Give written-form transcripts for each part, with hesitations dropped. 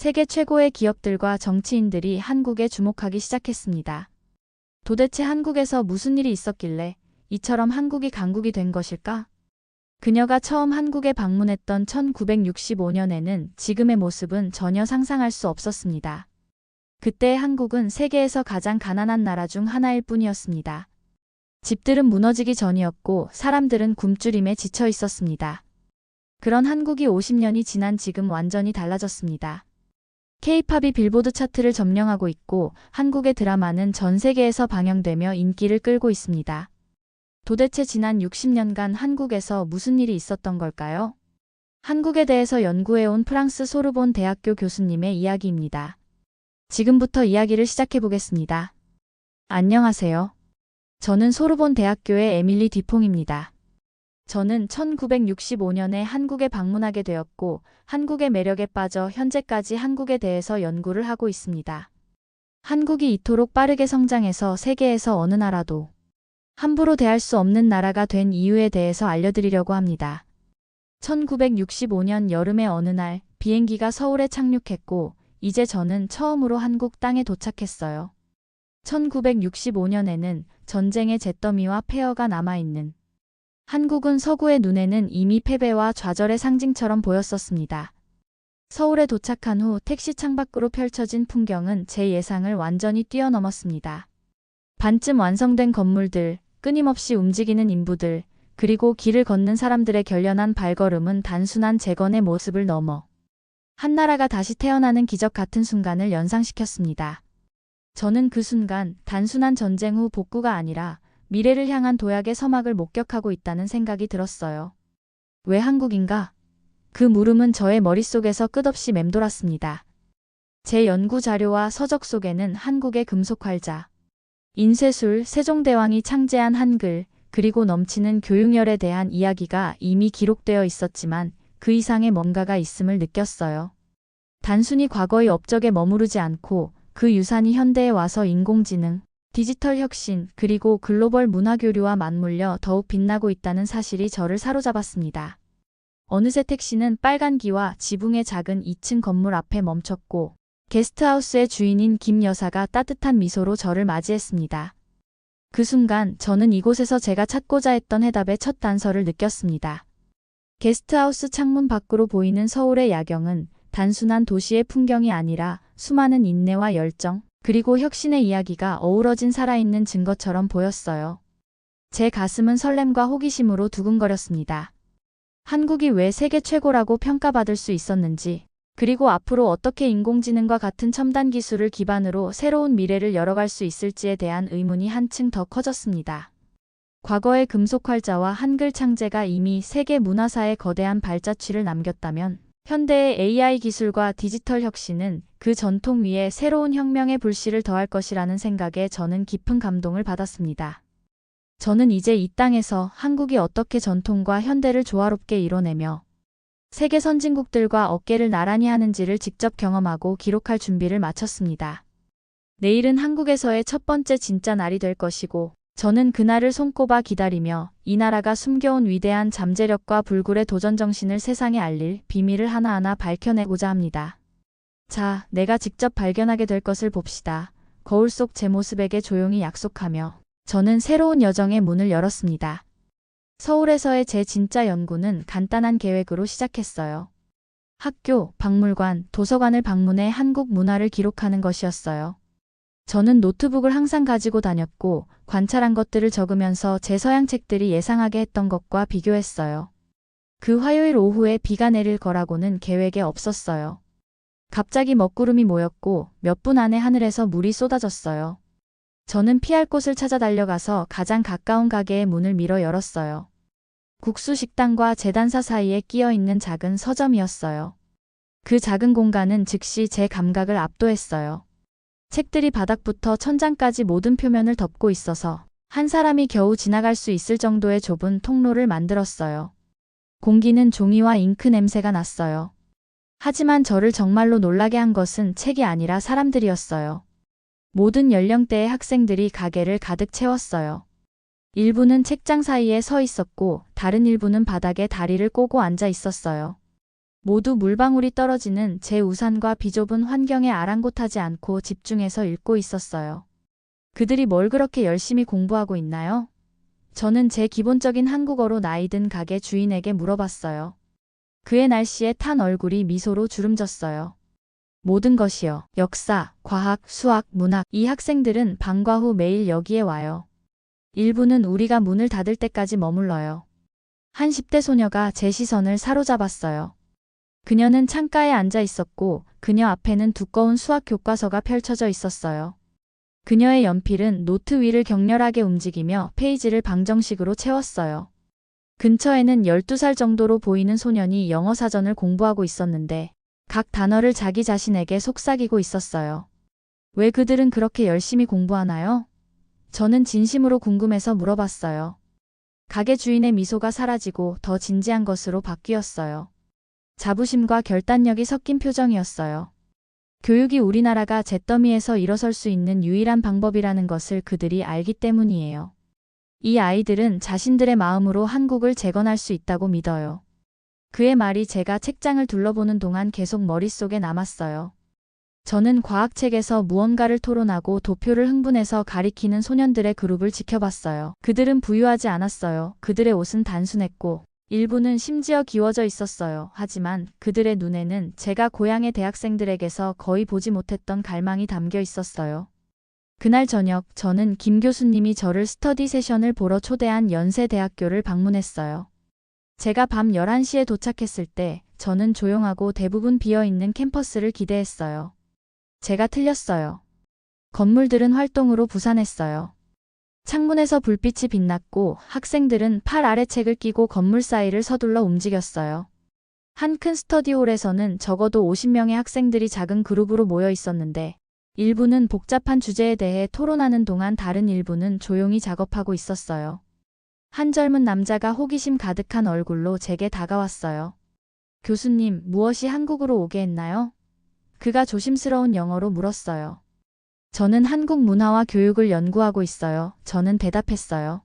세계 최고의 기업들과 정치인들이 한국에 주목하기 시작했습니다. 도대체 한국에서 무슨 일이 있었길래 이처럼 한국이 강국이 된 것일까? 그녀가 처음 한국에 방문했던 1965년에는 지금의 모습은 전혀 상상할 수 없었습니다. 그때 한국은 세계에서 가장 가난한 나라 중 하나일 뿐이었습니다. 집들은 무너지기 전이었고 사람들은 굶주림에 지쳐 있었습니다. 그런 한국이 50년이 지난 지금 완전히 달라졌습니다. K-팝이 빌보드 차트를 점령하고 있고 한국의 드라마는 전 세계에서 방영되며 인기를 끌고 있습니다. 도대체 지난 60년간 한국에서 무슨 일이 있었던 걸까요? 한국에 대해서 연구해온 프랑스 소르본 대학교 교수님의 이야기입니다. 지금부터 이야기를 시작해 보겠습니다. 안녕하세요. 저는 소르본 대학교의 에밀리 디퐁입니다. 저는 1965년에 한국에 방문하게 되었고 한국의 매력에 빠져 현재까지 한국에 대해서 연구를 하고 있습니다. 한국이 이토록 빠르게 성장해서 세계에서 어느 나라도 함부로 대할 수 없는 나라가 된 이유에 대해서 알려드리려고 합니다. 1965년 여름의 어느 날 비행기가 서울에 착륙했고 이제 저는 처음으로 한국 땅에 도착했어요. 1965년에는 전쟁의 잿더미와 폐허가 남아있는 한국은 서구의 눈에는 이미 패배와 좌절의 상징처럼 보였었습니다. 서울에 도착한 후 택시 창밖으로 펼쳐진 풍경은 제 예상을 완전히 뛰어넘었습니다. 반쯤 완성된 건물들, 끊임없이 움직이는 인부들, 그리고 길을 걷는 사람들의 결연한 발걸음은 단순한 재건의 모습을 넘어 한 나라가 다시 태어나는 기적 같은 순간을 연상시켰습니다. 저는 그 순간 단순한 전쟁 후 복구가 아니라 미래를 향한 도약의 서막을 목격하고 있다는 생각이 들었어요. 왜 한국인가? 그 물음은 저의 머릿속에서 끝없이 맴돌았습니다. 제 연구 자료와 서적 속에는 한국의 금속활자, 인쇄술, 세종대왕이 창제한 한글, 그리고 넘치는 교육열에 대한 이야기가 이미 기록되어 있었지만 그 이상의 뭔가가 있음을 느꼈어요. 단순히 과거의 업적에 머무르지 않고 그 유산이 현대에 와서 인공지능, 디지털 혁신, 그리고 글로벌 문화교류와 맞물려 더욱 빛나고 있다는 사실이 저를 사로잡았습니다. 어느새 택시는 빨간기와 지붕의 작은 2층 건물 앞에 멈췄고 게스트하우스의 주인인 김 여사가 따뜻한 미소로 저를 맞이했습니다. 그 순간 저는 이곳에서 제가 찾고자 했던 해답의 첫 단서를 느꼈습니다. 게스트하우스 창문 밖으로 보이는 서울의 야경은 단순한 도시의 풍경이 아니라 수많은 인내와 열정, 그리고 혁신의 이야기가 어우러진 살아있는 증거처럼 보였어요. 제 가슴은 설렘과 호기심으로 두근거렸습니다. 한국이 왜 세계 최고라고 평가받을 수 있었는지, 그리고 앞으로 어떻게 인공지능과 같은 첨단 기술을 기반으로 새로운 미래를 열어갈 수 있을지에 대한 의문이 한층 더 커졌습니다. 과거의 금속활자와 한글 창제가 이미 세계 문화사에 거대한 발자취를 남겼다면 현대의 AI 기술과 디지털 혁신은 그 전통 위에 새로운 혁명의 불씨를 더할 것이라는 생각에 저는 깊은 감동을 받았습니다. 저는 이제 이 땅에서 한국이 어떻게 전통과 현대를 조화롭게 이뤄내며 세계 선진국들과 어깨를 나란히 하는지를 직접 경험하고 기록할 준비를 마쳤습니다. 내일은 한국에서의 첫 번째 진짜 날이 될 것이고 저는 그날을 손꼽아 기다리며 이 나라가 숨겨온 위대한 잠재력과 불굴의 도전정신을 세상에 알릴 비밀을 하나하나 밝혀내고자 합니다. 자, 내가 직접 발견하게 될 것을 봅시다. 거울 속 제 모습에게 조용히 약속하며 저는 새로운 여정의 문을 열었습니다. 서울에서의 제 진짜 연구는 간단한 계획으로 시작했어요. 학교, 박물관, 도서관을 방문해 한국 문화를 기록하는 것이었어요. 저는 노트북을 항상 가지고 다녔고 관찰한 것들을 적으면서 제 서양 책들이 예상하게 했던 것과 비교했어요. 그 화요일 오후에 비가 내릴 거라고는 계획에 없었어요. 갑자기 먹구름이 모였고 몇 분 안에 하늘에서 물이 쏟아졌어요. 저는 피할 곳을 찾아 달려가서 가장 가까운 가게의 문을 밀어 열었어요. 국수 식당과 재단사 사이에 끼어 있는 작은 서점이었어요. 그 작은 공간은 즉시 제 감각을 압도했어요. 책들이 바닥부터 천장까지 모든 표면을 덮고 있어서 한 사람이 겨우 지나갈 수 있을 정도의 좁은 통로를 만들었어요. 공기는 종이와 잉크 냄새가 났어요. 하지만 저를 정말로 놀라게 한 것은 책이 아니라 사람들이었어요. 모든 연령대의 학생들이 가게를 가득 채웠어요. 일부는 책장 사이에 서 있었고 다른 일부는 바닥에 다리를 꼬고 앉아 있었어요. 모두 물방울이 떨어지는 제 우산과 비좁은 환경에 아랑곳하지 않고 집중해서 읽고 있었어요. 그들이 뭘 그렇게 열심히 공부하고 있나요? 저는 제 기본적인 한국어로 나이든 가게 주인에게 물어봤어요. 그의 날씨에 탄 얼굴이 미소로 주름졌어요. 모든 것이요. 역사, 과학, 수학, 문학. 이 학생들은 방과 후 매일 여기에 와요. 일부는 우리가 문을 닫을 때까지 머물러요. 한 10대 소녀가 제 시선을 사로잡았어요. 그녀는 창가에 앉아 있었고 그녀 앞에는 두꺼운 수학 교과서가 펼쳐져 있었어요. 그녀의 연필은 노트 위를 격렬하게 움직이며 페이지를 방정식으로 채웠어요. 근처에는 12살 정도로 보이는 소년이 영어 사전을 공부하고 있었는데 각 단어를 자기 자신에게 속삭이고 있었어요. 왜 그들은 그렇게 열심히 공부하나요? 저는 진심으로 궁금해서 물어봤어요. 가게 주인의 미소가 사라지고 더 진지한 것으로 바뀌었어요. 자부심과 결단력이 섞인 표정이었어요. 교육이 우리나라가 잿더미에서 일어설 수 있는 유일한 방법이라는 것을 그들이 알기 때문이에요. 이 아이들은 자신들의 마음으로 한국을 재건할 수 있다고 믿어요. 그의 말이 제가 책장을 둘러보는 동안 계속 머릿속에 남았어요. 저는 과학책에서 무언가를 토론하고 도표를 흥분해서 가리키는 소년들의 그룹을 지켜봤어요. 그들은 부유하지 않았어요. 그들의 옷은 단순했고 일부는 심지어 기워져 있었어요. 하지만 그들의 눈에는 제가 고향의 대학생들에게서 거의 보지 못했던 갈망이 담겨 있었어요. 그날 저녁 저는 김 교수님이 저를 스터디 세션을 보러 초대한 연세대학교를 방문했어요. 제가 밤 11시에 도착했을 때 저는 조용하고 대부분 비어있는 캠퍼스를 기대했어요. 제가 틀렸어요. 건물들은 활동으로 부산했어요. 창문에서 불빛이 빛났고 학생들은 팔 아래 책을 끼고 건물 사이를 서둘러 움직였어요. 한 큰 스터디홀에서는 적어도 50명의 학생들이 작은 그룹으로 모여 있었는데 일부는 복잡한 주제에 대해 토론하는 동안 다른 일부는 조용히 작업하고 있었어요. 한 젊은 남자가 호기심 가득한 얼굴로 제게 다가왔어요. 교수님, 무엇이 한국으로 오게 했나요? 그가 조심스러운 영어로 물었어요. 저는 한국 문화와 교육을 연구하고 있어요. 저는 대답했어요.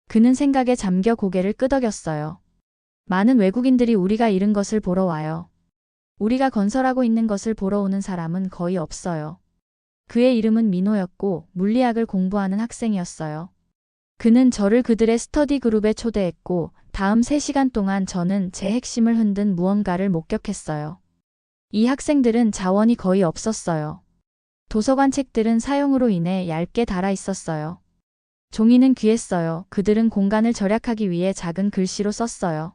그는 생각에 잠겨 고개를 끄덕였어요. 많은 외국인들이 우리가 잃은 것을 보러 와요. 우리가 건설하고 있는 것을 보러 오는 사람은 거의 없어요. 그의 이름은 민호였고 물리학을 공부하는 학생이었어요. 그는 저를 그들의 스터디 그룹에 초대했고 다음 3시간 동안 저는 제 핵심을 흔든 무언가를 목격했어요. 이 학생들은 자원이 거의 없었어요. 도서관 책들은 사용으로 인해 얇게 닳아 있었어요. 종이는 귀했어요. 그들은 공간을 절약하기 위해 작은 글씨로 썼어요.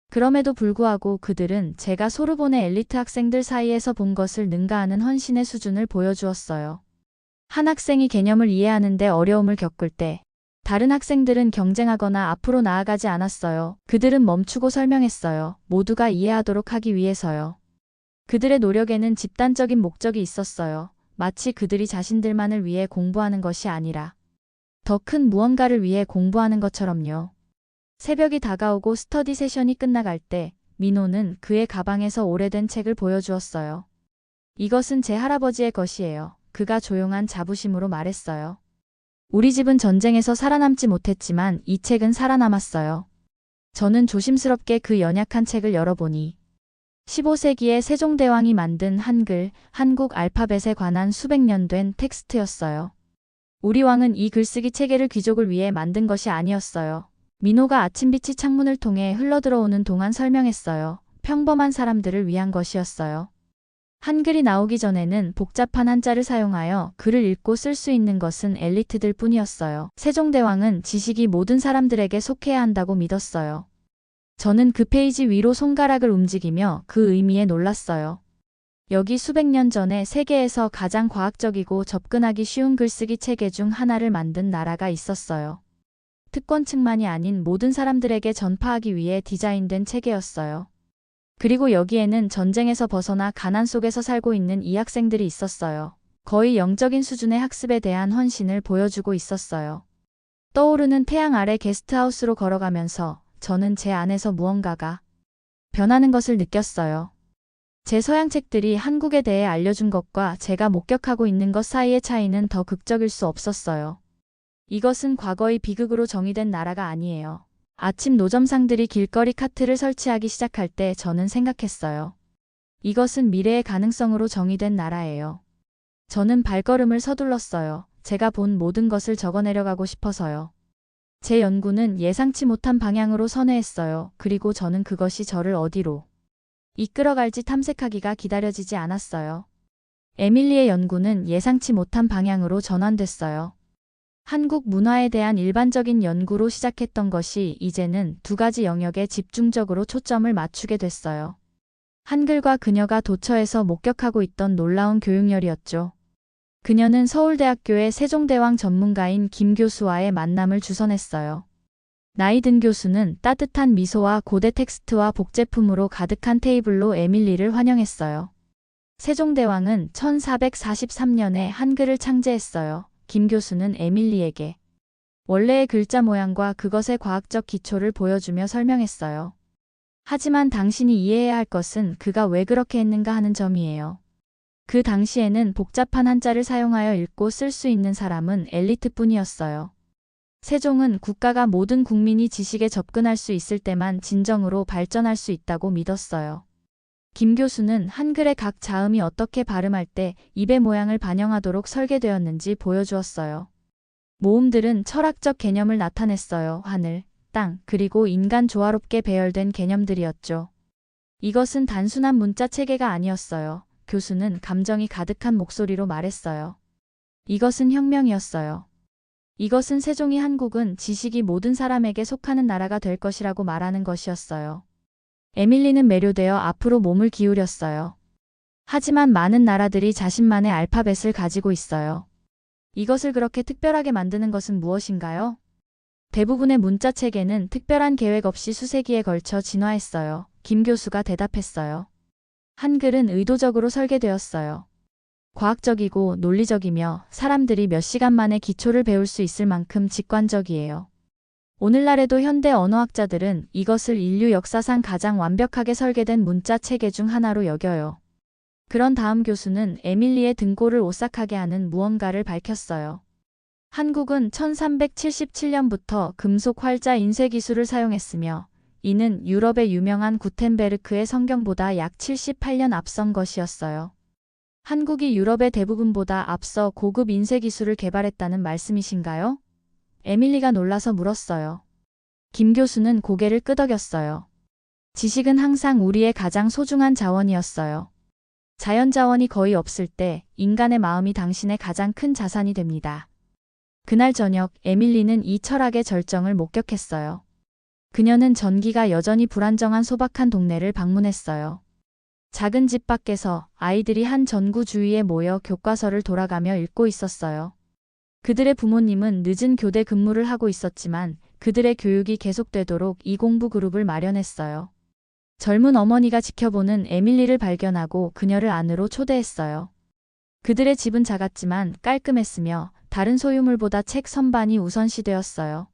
그럼에도 불구하고 그들은 제가 소르본의 엘리트 학생들 사이에서 본 것을 능가하는 헌신의 수준을 보여주었어요. 한 학생이 개념을 이해하는데 어려움을 겪을 때 다른 학생들은 경쟁하거나 앞으로 나아가지 않았어요. 그들은 멈추고 설명했어요. 모두가 이해하도록 하기 위해서요. 그들의 노력에는 집단적인 목적이 있었어요. 마치 그들이 자신들만을 위해 공부하는 것이 아니라 더 큰 무언가를 위해 공부하는 것처럼요. 새벽이 다가오고 스터디 세션이 끝나갈 때 민호는 그의 가방에서 오래된 책을 보여주었어요. 이것은 제 할아버지의 것이에요. 그가 조용한 자부심으로 말했어요. 우리 집은 전쟁에서 살아남지 못했지만 이 책은 살아남았어요. 저는 조심스럽게 그 연약한 책을 열어보니 15세기에 세종대왕이 만든 한글, 한국 알파벳에 관한 수백 년 된 텍스트였어요. 우리 왕은 이 글쓰기 체계를 귀족을 위해 만든 것이 아니었어요. 민호가 아침빛이 창문을 통해 흘러들어오는 동안 설명했어요. 평범한 사람들을 위한 것이었어요. 한글이 나오기 전에는 복잡한 한자를 사용하여 글을 읽고 쓸 수 있는 것은 엘리트들 뿐이었어요. 세종대왕은 지식이 모든 사람들에게 속해야 한다고 믿었어요. 저는 그 페이지 위로 손가락을 움직이며 그 의미에 놀랐어요. 여기 수백 년 전에 세계에서 가장 과학적이고 접근하기 쉬운 글쓰기 체계 중 하나를 만든 나라가 있었어요. 특권층만이 아닌 모든 사람들에게 전파하기 위해 디자인된 체계였어요. 그리고 여기에는 전쟁에서 벗어나 가난 속에서 살고 있는 이 학생들이 있었어요. 거의 영적인 수준의 학습에 대한 헌신을 보여주고 있었어요. 떠오르는 태양 아래 게스트하우스로 걸어가면서 저는 제 안에서 무언가가 변하는 것을 느꼈어요. 제 서양 책들이 한국에 대해 알려준 것과 제가 목격하고 있는 것 사이의 차이는 더 극적일 수 없었어요. 이것은 과거의 비극으로 정의된 나라가 아니에요. 아침 노점상들이 길거리 카트를 설치하기 시작할 때 저는 생각했어요. 이것은 미래의 가능성으로 정의된 나라예요. 저는 발걸음을 서둘렀어요. 제가 본 모든 것을 적어내려가고 싶어서요. 제 연구는 예상치 못한 방향으로 선회했어요. 그리고 저는 그것이 저를 어디로 이끌어갈지 탐색하기가 기다려지지 않았어요. 에밀리의 연구는 예상치 못한 방향으로 전환됐어요. 한국 문화에 대한 일반적인 연구로 시작했던 것이 이제는 두 가지 영역에 집중적으로 초점을 맞추게 됐어요. 한글과 그녀가 도처에서 목격하고 있던 놀라운 교육열이었죠. 그녀는 서울대학교의 세종대왕 전문가인 김 교수와의 만남을 주선했어요. 나이 든 교수는 따뜻한 미소와 고대 텍스트와 복제품으로 가득한 테이블로 에밀리를 환영했어요. 세종대왕은 1443년에 한글을 창제했어요. 김 교수는 에밀리에게 원래의 글자 모양과 그것의 과학적 기초를 보여주며 설명했어요. 하지만 당신이 이해해야 할 것은 그가 왜 그렇게 했는가 하는 점이에요. 그 당시에는 복잡한 한자를 사용하여 읽고 쓸 수 있는 사람은 엘리트뿐이었어요. 세종은 국가가 모든 국민이 지식에 접근할 수 있을 때만 진정으로 발전할 수 있다고 믿었어요. 김 교수는 한글의 각 자음이 어떻게 발음할 때 입의 모양을 반영하도록 설계되었는지 보여주었어요. 모음들은 철학적 개념을 나타냈어요. 하늘, 땅, 그리고 인간 조화롭게 배열된 개념들이었죠. 이것은 단순한 문자 체계가 아니었어요. 교수는 감정이 가득한 목소리로 말했어요. 이것은 혁명이었어요. 이것은 세종이 한국은 지식이 모든 사람에게 속하는 나라가 될 것이라고 말하는 것이었어요. 에밀리는 매료되어 앞으로 몸을 기울였어요. 하지만 많은 나라들이 자신만의 알파벳을 가지고 있어요. 이것을 그렇게 특별하게 만드는 것은 무엇인가요? 대부분의 문자 체계는 특별한 계획 없이 수세기에 걸쳐 진화했어요. 김 교수가 대답했어요. 한글은 의도적으로 설계되었어요. 과학적이고 논리적이며 사람들이 몇 시간 만에 기초를 배울 수 있을 만큼 직관적이에요. 오늘날에도 현대 언어학자들은 이것을 인류 역사상 가장 완벽하게 설계된 문자 체계 중 하나로 여겨요. 그런 다음 교수는 에밀리의 등골을 오싹하게 하는 무언가를 밝혔어요. 한국은 1377년부터 금속 활자 인쇄 기술을 사용했으며 이는 유럽의 유명한 구텐베르크의 성경보다 약 78년 앞선 것이었어요. 한국이 유럽의 대부분보다 앞서 고급 인쇄 기술을 개발했다는 말씀이신가요? 에밀리가 놀라서 물었어요. 김 교수는 고개를 끄덕였어요. 지식은 항상 우리의 가장 소중한 자원이었어요. 자연 자원이 거의 없을 때 인간의 마음이 당신의 가장 큰 자산이 됩니다. 그날 저녁 에밀리는 이 철학의 절정을 목격했어요. 그녀는 전기가 여전히 불안정한 소박한 동네를 방문했어요. 작은 집 밖에서 아이들이 한 전구 주위에 모여 교과서를 돌아가며 읽고 있었어요. 그들의 부모님은 늦은 교대 근무를 하고 있었지만 그들의 교육이 계속되도록 이 공부 그룹을 마련했어요. 젊은 어머니가 지켜보는 에밀리를 발견하고 그녀를 안으로 초대했어요. 그들의 집은 작았지만 깔끔했으며 다른 소유물보다 책 선반이 우선시되었어요.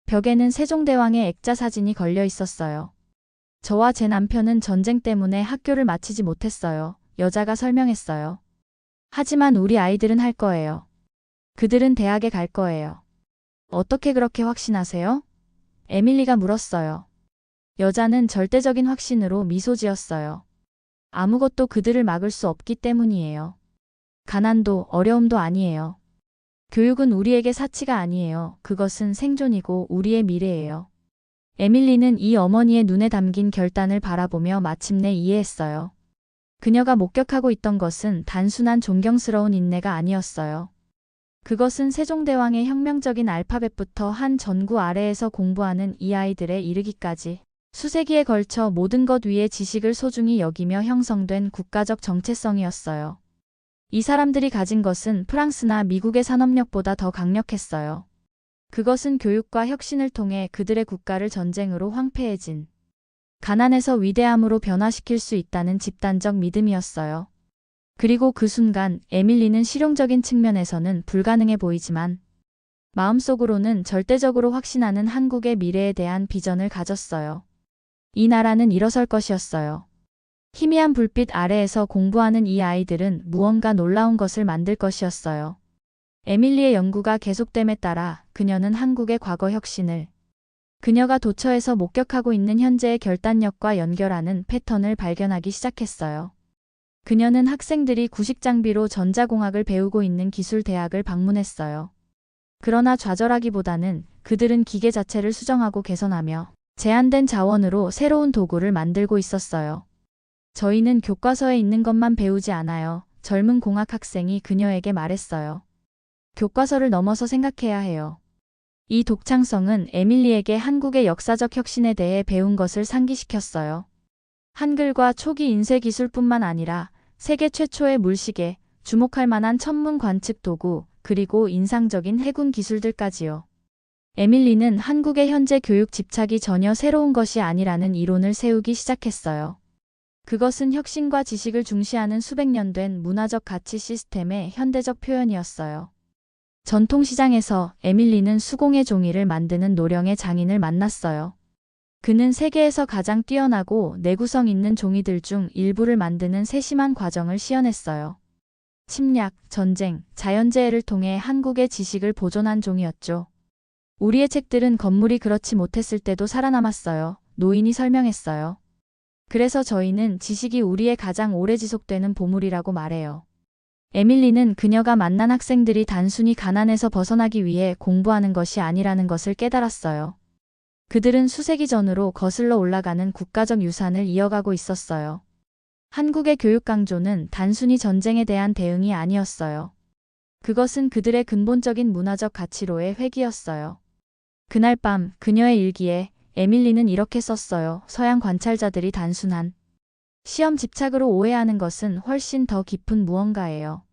벽에는 세종대왕의 액자 사진이 걸려 있었어요. 저와 제 남편은 전쟁 때문에 학교를 마치지 못했어요. 여자가 설명했어요. 하지만 우리 아이들은 할 거예요. 그들은 대학에 갈 거예요. 어떻게 그렇게 확신하세요? 에밀리가 물었어요. 여자는 절대적인 확신으로 미소 지었어요. 아무것도 그들을 막을 수 없기 때문이에요. 가난도 어려움도 아니에요. 교육은 우리에게 사치가 아니에요. 그것은 생존이고 우리의 미래예요. 에밀리는 이 어머니의 눈에 담긴 결단을 바라보며 마침내 이해했어요. 그녀가 목격하고 있던 것은 단순한 존경스러운 인내가 아니었어요. 그것은 세종대왕의 혁명적인 알파벳부터 한 전구 아래에서 공부하는 이 아이들에 이르기까지 수세기에 걸쳐 모든 것 위에 지식을 소중히 여기며 형성된 국가적 정체성이었어요. 이 사람들이 가진 것은 프랑스나 미국의 산업력보다 더 강력했어요. 그것은 교육과 혁신을 통해 그들의 국가를 전쟁으로 황폐해진 가난에서 위대함으로 변화시킬 수 있다는 집단적 믿음이었어요. 그리고 그 순간 에밀리는 실용적인 측면에서는 불가능해 보이지만 마음속으로는 절대적으로 확신하는 한국의 미래에 대한 비전을 가졌어요. 이 나라는 일어설 것이었어요. 희미한 불빛 아래에서 공부하는 이 아이들은 무언가 놀라운 것을 만들 것이었어요. 에밀리의 연구가 계속됨에 따라 그녀는 한국의 과거 혁신을 그녀가 도처에서 목격하고 있는 현재의 결단력과 연결하는 패턴을 발견하기 시작했어요. 그녀는 학생들이 구식 장비로 전자공학을 배우고 있는 기술대학을 방문했어요. 그러나 좌절하기보다는 그들은 기계 자체를 수정하고 개선하며 제한된 자원으로 새로운 도구를 만들고 있었어요. 저희는 교과서에 있는 것만 배우지 않아요. 젊은 공학 학생이 그녀에게 말했어요. 교과서를 넘어서 생각해야 해요. 이 독창성은 에밀리에게 한국의 역사적 혁신에 대해 배운 것을 상기시켰어요. 한글과 초기 인쇄 기술뿐만 아니라 세계 최초의 물시계, 주목할 만한 천문 관측 도구, 그리고 인상적인 해군 기술들까지요. 에밀리는 한국의 현재 교육 집착이 전혀 새로운 것이 아니라는 이론을 세우기 시작했어요. 그것은 혁신과 지식을 중시하는 수백 년 된 문화적 가치 시스템의 현대적 표현이었어요. 전통시장에서 에밀리는 수공예 종이를 만드는 노령의 장인을 만났어요. 그는 세계에서 가장 뛰어나고 내구성 있는 종이들 중 일부를 만드는 세심한 과정을 시연했어요. 침략, 전쟁, 자연재해를 통해 한국의 지식을 보존한 종이었죠. 우리의 책들은 건물이 그렇지 못했을 때도 살아남았어요. 노인이 설명했어요. 그래서 저희는 지식이 우리의 가장 오래 지속되는 보물이라고 말해요. 에밀리는 그녀가 만난 학생들이 단순히 가난에서 벗어나기 위해 공부하는 것이 아니라는 것을 깨달았어요. 그들은 수세기 전으로 거슬러 올라가는 국가적 유산을 이어가고 있었어요. 한국의 교육 강조는 단순히 전쟁에 대한 대응이 아니었어요. 그것은 그들의 근본적인 문화적 가치로의 회귀였어요. 그날 밤 그녀의 일기에 에밀리는 이렇게 썼어요. 서양 관찰자들이 단순한 시험 집착으로 오해하는 것은 훨씬 더 깊은 무언가예요.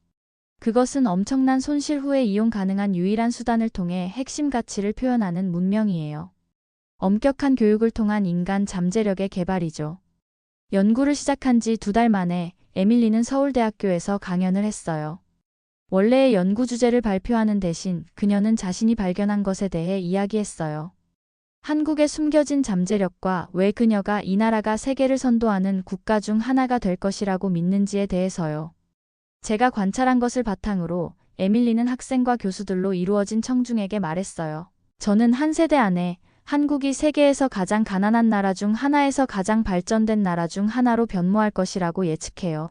그것은 엄청난 손실 후에 이용 가능한 유일한 수단을 통해 핵심 가치를 표현하는 문명이에요. 엄격한 교육을 통한 인간 잠재력의 개발이죠. 연구를 시작한 지 2달 만에 에밀리는 서울대학교에서 강연을 했어요. 원래의 연구 주제를 발표하는 대신 그녀는 자신이 발견한 것에 대해 이야기했어요. 한국의 숨겨진 잠재력과 왜 그녀가 이 나라가 세계를 선도하는 국가 중 하나가 될 것이라고 믿는지에 대해서요. 제가 관찰한 것을 바탕으로 에밀리는 학생과 교수들로 이루어진 청중에게 말했어요. 저는 한 세대 안에 한국이 세계에서 가장 가난한 나라 중 하나에서 가장 발전된 나라 중 하나로 변모할 것이라고 예측해요.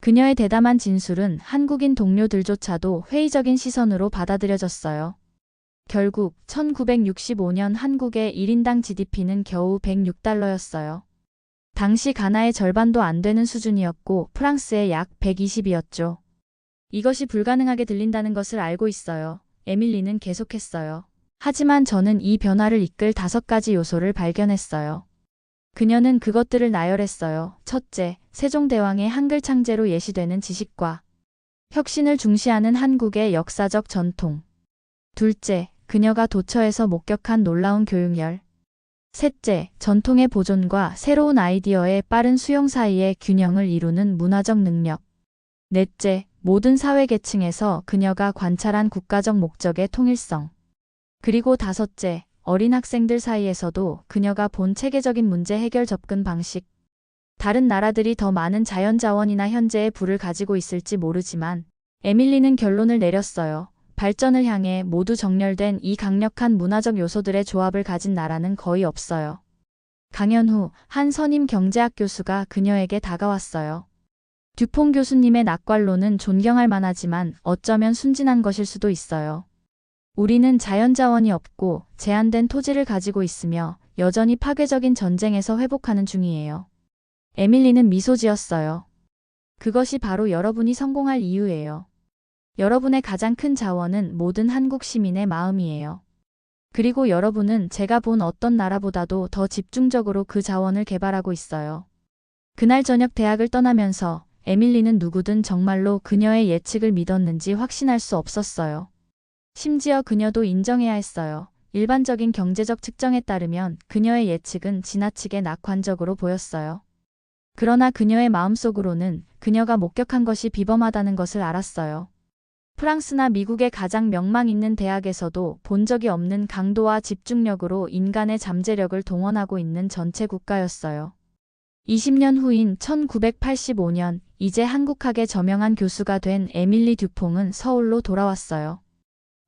그녀의 대담한 진술은 한국인 동료들조차도 회의적인 시선으로 받아들여졌어요. 결국 1965년 한국의 1인당 GDP는 겨우 106달러였어요. 당시 가나의 절반도 안 되는 수준이었고 프랑스의 약 120이었죠. 이것이 불가능하게 들린다는 것을 알고 있어요. 에밀리는 계속했어요. 하지만 저는 이 변화를 이끌 5가지 요소를 발견했어요. 그녀는 그것들을 나열했어요. 첫째, 세종대왕의 한글 창제로 예시되는 지식과 혁신을 중시하는 한국의 역사적 전통. 둘째, 그녀가 도처에서 목격한 놀라운 교육열. 셋째, 전통의 보존과 새로운 아이디어의 빠른 수용 사이의 균형을 이루는 문화적 능력. 넷째, 모든 사회계층에서 그녀가 관찰한 국가적 목적의 통일성. 그리고 5째, 어린 학생들 사이에서도 그녀가 본 체계적인 문제 해결 접근 방식. 다른 나라들이 더 많은 자연자원이나 현재의 부를 가지고 있을지 모르지만 에밀리는 결론을 내렸어요. 발전을 향해 모두 정렬된 이 강력한 문화적 요소들의 조합을 가진 나라는 거의 없어요. 강연 후 한 선임 경제학 교수가 그녀에게 다가왔어요. 듀퐁 교수님의 낙관론은 존경할 만하지만 어쩌면 순진한 것일 수도 있어요. 우리는 자연자원이 없고 제한된 토지를 가지고 있으며 여전히 파괴적인 전쟁에서 회복하는 중이에요. 에밀리는 미소 지었어요. 그것이 바로 여러분이 성공할 이유예요. 여러분의 가장 큰 자원은 모든 한국 시민의 마음이에요. 그리고 여러분은 제가 본 어떤 나라보다도 더 집중적으로 그 자원을 개발하고 있어요. 그날 저녁 대학을 떠나면서 에밀리는 누구든 정말로 그녀의 예측을 믿었는지 확신할 수 없었어요. 심지어 그녀도 인정해야 했어요. 일반적인 경제적 측정에 따르면 그녀의 예측은 지나치게 낙관적으로 보였어요. 그러나 그녀의 마음속으로는 그녀가 목격한 것이 비범하다는 것을 알았어요. 프랑스나 미국의 가장 명망 있는 대학에서도 본 적이 없는 강도와 집중력으로 인간의 잠재력을 동원하고 있는 전체 국가였어요. 20년 후인 1985년 이제 한국학의 저명한 교수가 된 에밀리 듀퐁은 서울로 돌아왔어요.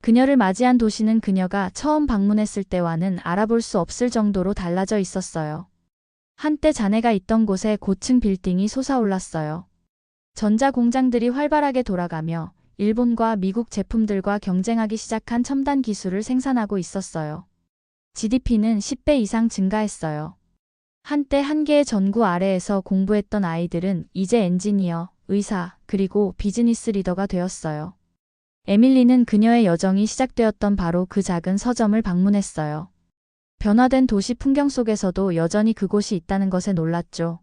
그녀를 맞이한 도시는 그녀가 처음 방문했을 때와는 알아볼 수 없을 정도로 달라져 있었어요. 한때 자네가 있던 곳에 고층 빌딩이 솟아올랐어요. 전자 공장들이 활발하게 돌아가며 일본과 미국 제품들과 경쟁하기 시작한 첨단 기술을 생산하고 있었어요. GDP는 10배 이상 증가했어요. 한때 한 개의 전구 아래에서 공부했던 아이들은 이제 엔지니어, 의사, 그리고 비즈니스 리더가 되었어요. 에밀리는 그녀의 여정이 시작되었던 바로 그 작은 서점을 방문했어요. 변화된 도시 풍경 속에서도 여전히 그곳이 있다는 것에 놀랐죠.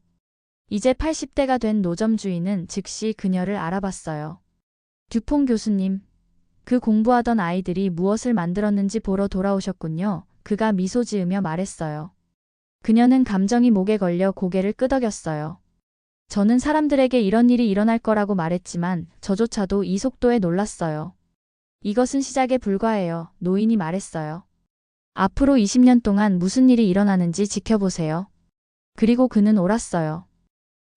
이제 80대가 된 노점 주인은 즉시 그녀를 알아봤어요. 듀퐁 교수님, 그 공부하던 아이들이 무엇을 만들었는지 보러 돌아오셨군요. 그가 미소 지으며 말했어요. 그녀는 감정이 목에 걸려 고개를 끄덕였어요. 저는 사람들에게 이런 일이 일어날 거라고 말했지만 저조차도 이 속도에 놀랐어요. 이것은 시작에 불과해요. 노인이 말했어요. 앞으로 20년 동안 무슨 일이 일어나는지 지켜보세요. 그리고 그는 옳았어요.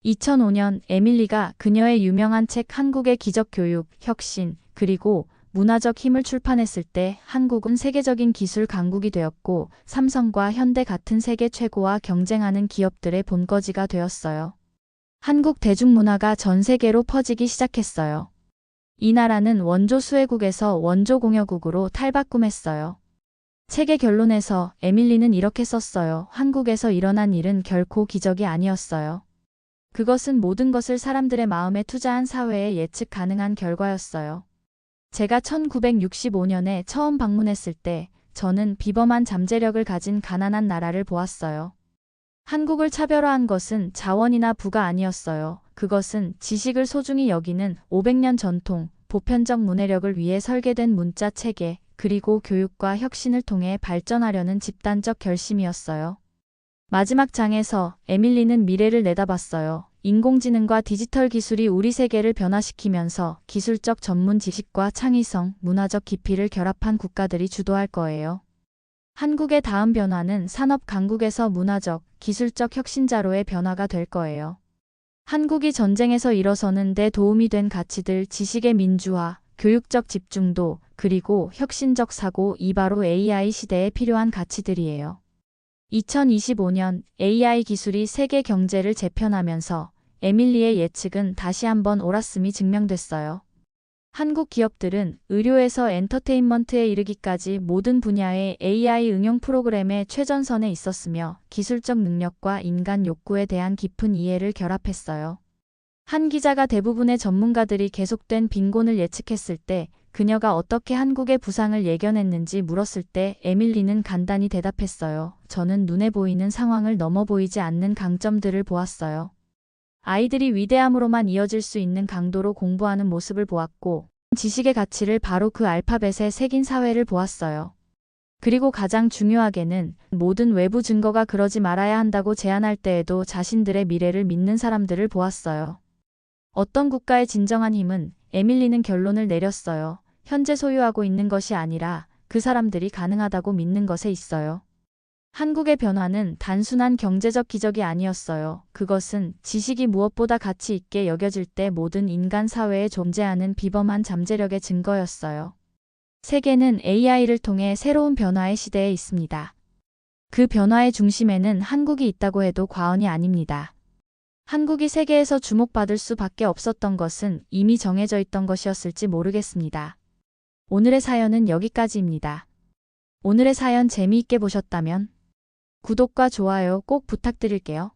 2005년 에밀리가 그녀의 유명한 책 한국의 기적 교육, 혁신, 그리고 문화적 힘을 출판했을 때 한국은 세계적인 기술 강국이 되었고 삼성과 현대 같은 세계 최고와 경쟁하는 기업들의 본거지가 되었어요. 한국 대중문화가 전 세계로 퍼지기 시작했어요. 이 나라는 원조 수혜국에서 원조 공여국으로 탈바꿈했어요. 책의 결론에서 에밀리는 이렇게 썼어요. 한국에서 일어난 일은 결코 기적이 아니었어요. 그것은 모든 것을 사람들의 마음에 투자한 사회의 예측 가능한 결과였어요. 제가 1965년에 처음 방문했을 때 저는 비범한 잠재력을 가진 가난한 나라를 보았어요. 한국을 차별화한 것은 자원이나 부가 아니었어요. 그것은 지식을 소중히 여기는 500년 전통, 보편적 문해력을 위해 설계된 문자 체계, 그리고 교육과 혁신을 통해 발전하려는 집단적 결심이었어요. 마지막 장에서 에밀리는 미래를 내다봤어요. 인공지능과 디지털 기술이 우리 세계를 변화시키면서 기술적 전문 지식과 창의성, 문화적 깊이를 결합한 국가들이 주도할 거예요. 한국의 다음 변화는 산업 강국에서 문화적, 기술적 혁신자로의 변화가 될 거예요. 한국이 전쟁에서 일어서는 데 도움이 된 가치들, 지식의 민주화, 교육적 집중도, 그리고 혁신적 사고, 이 바로 AI 시대에 필요한 가치들이에요. 2025년 AI 기술이 세계 경제를 재편하면서 에밀리의 예측은 다시 한번 옳았음이 증명됐어요. 한국 기업들은 의료에서 엔터테인먼트에 이르기까지 모든 분야의 AI 응용 프로그램의 최전선에 있었으며 기술적 능력과 인간 욕구에 대한 깊은 이해를 결합했어요. 한 기자가 대부분의 전문가들이 계속된 빈곤을 예측했을 때 그녀가 어떻게 한국의 부상을 예견했는지 물었을 때 에밀리는 간단히 대답했어요. 저는 눈에 보이는 상황을 넘어 보이지 않는 강점들을 보았어요. 아이들이 위대함으로만 이어질 수 있는 강도로 공부하는 모습을 보았고 지식의 가치를 바로 그 알파벳에 새긴 사회를 보았어요. 그리고 가장 중요하게는 모든 외부 증거가 그러지 말아야 한다고 제안할 때에도 자신들의 미래를 믿는 사람들을 보았어요. 어떤 국가의 진정한 힘은 에밀리는 결론을 내렸어요. 현재 소유하고 있는 것이 아니라 그 사람들이 가능하다고 믿는 것에 있어요. 한국의 변화는 단순한 경제적 기적이 아니었어요. 그것은 지식이 무엇보다 가치 있게 여겨질 때 모든 인간 사회에 존재하는 비범한 잠재력의 증거였어요. 세계는 AI를 통해 새로운 변화의 시대에 있습니다. 그 변화의 중심에는 한국이 있다고 해도 과언이 아닙니다. 한국이 세계에서 주목받을 수밖에 없었던 것은 이미 정해져 있던 것이었을지 모르겠습니다. 오늘의 사연은 여기까지입니다. 오늘의 사연 재미있게 보셨다면 구독과 좋아요 꼭 부탁드릴게요.